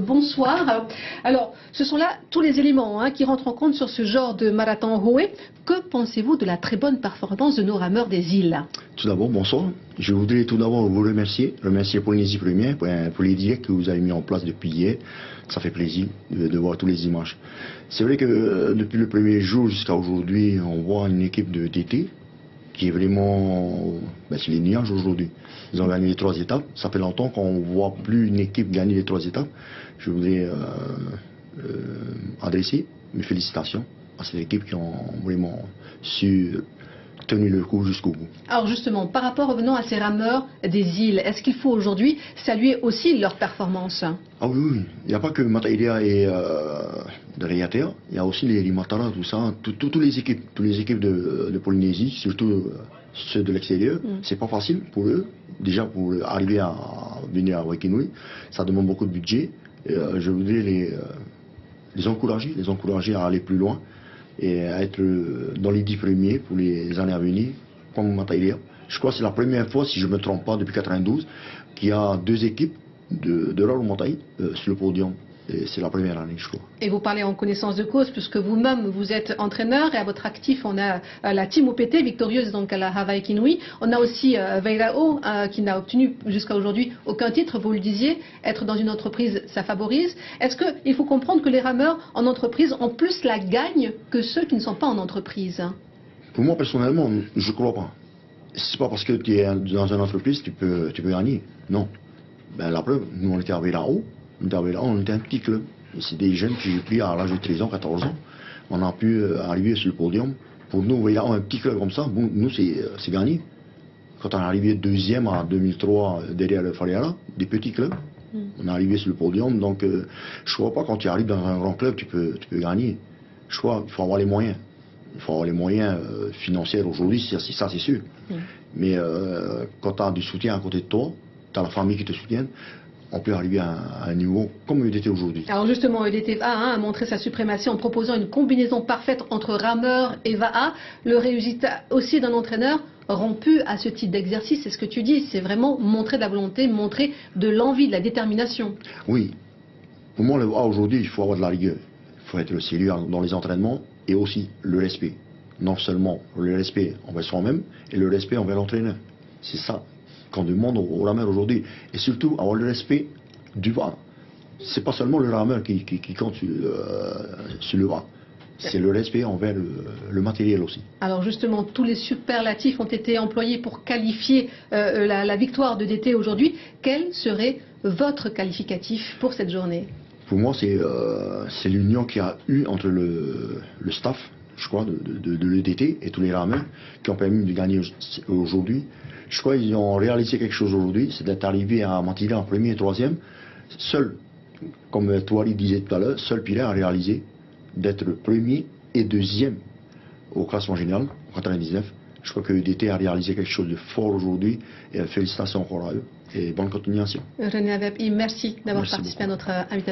bonsoir. Alors, ce sont là tous les éléments qui rentrent en compte sur ce genre de marathon Hoé. Que pensez-vous de la très bonne performance de nos rameurs des îles? Tout d'abord, bonsoir. Je voudrais tout d'abord vous remercier Polynésie Première pour les directs que vous avez mis en place depuis hier. Ça fait plaisir de voir tous les images. C'est vrai que depuis le premier jour jusqu'à aujourd'hui, on voit une équipe de TT qui est vraiment... c'est les nuages aujourd'hui. Ils ont gagné les 3 étapes. Ça fait longtemps qu'on ne voit plus une équipe gagner les 3 étapes. Je voudrais adresser mes félicitations à cette équipe qui ont vraiment su tenir le coup jusqu'au bout. Alors justement, par rapport, revenons à ces rameurs des îles, est-ce qu'il faut aujourd'hui saluer aussi leur performance? Ah oui. Il n'y a pas que Mataïlia et de Réater, il y a aussi les Matara, tout ça, toutes les équipes de Polynésie, surtout ceux de l'extérieur. C'est pas facile pour eux, déjà pour arriver à venir à Waikiniwi, ça demande beaucoup de budget. Je voudrais les encourager à aller plus loin et à être dans les 10 premiers pour les années à venir, comme Mataïlia. Je crois que c'est la première fois, si je ne me trompe pas, depuis 92, qu'il y a 2 équipes de Raro Mataï sur le podium. C'est la première année, je crois. Et vous parlez en connaissance de cause, puisque vous-même, vous êtes entraîneur, et à votre actif, on a la Team OPT, victorieuse donc à la Hawaii Kinui. On a aussi Veirao, qui n'a obtenu jusqu'à aujourd'hui aucun titre. Vous le disiez, être dans une entreprise, ça favorise. Est-ce qu'il faut comprendre que les rameurs en entreprise ont plus la gagne que ceux qui ne sont pas en entreprise? Pour moi, personnellement, je ne crois pas. C'est pas parce que tu es dans une entreprise que tu peux gagner. Non. La preuve, nous, on était à Veirao. On était un petit club. C'est des jeunes que j'ai pris à l'âge de 13 ans, 14 ans. On a pu arriver sur le podium. Pour nous, un petit club comme ça, bon, nous, c'est gagné. Quand on est arrivé deuxième en 2003 derrière le Fariara, des petits clubs, on est arrivé sur le podium. Donc, je ne crois pas quand tu arrives dans un grand club, tu peux gagner. Je crois qu'il faut avoir les moyens. Il faut avoir les moyens financiers aujourd'hui, ça c'est sûr. Mais quand tu as du soutien à côté de toi, tu as la famille qui te soutient, on peut arriver à un niveau comme EDT aujourd'hui. Alors justement, EDT VA a montré sa suprématie en proposant une combinaison parfaite entre rameur et VA. Le résultat aussi d'un entraîneur rompu à ce type d'exercice, c'est ce que tu dis, c'est vraiment montrer de la volonté, montrer de l'envie, de la détermination. Oui. Pour moi, le VA aujourd'hui, il faut avoir de la rigueur. Il faut être sérieux dans les entraînements et aussi le respect. Non seulement le respect envers soi-même et le respect envers l'entraîneur. C'est ça qu'on demande aux rameurs aujourd'hui. Et surtout, avoir le respect du VA. C'est pas seulement le rameur qui compte sur le VA. C'est le respect envers le matériel aussi. Alors justement, tous les superlatifs ont été employés pour qualifier la victoire de DT aujourd'hui. Quel serait votre qualificatif pour cette journée? Pour moi, c'est l'union qu'il y a eu entre le staff, je crois, de l'EDT et tous les rameurs qui ont permis de gagner aujourd'hui. Je crois qu'ils ont réalisé quelque chose aujourd'hui, c'est d'être arrivé à Mataïlia en premier et 3e. Seul, comme Touari disait tout à l'heure, seul Piret a réalisé d'être premier et 2e au classement général, en 99. Je crois que l'EDT a réalisé quelque chose de fort aujourd'hui et félicitations encore à eux et bonne continuation. René Avepi, merci d'avoir participé à notre invitation.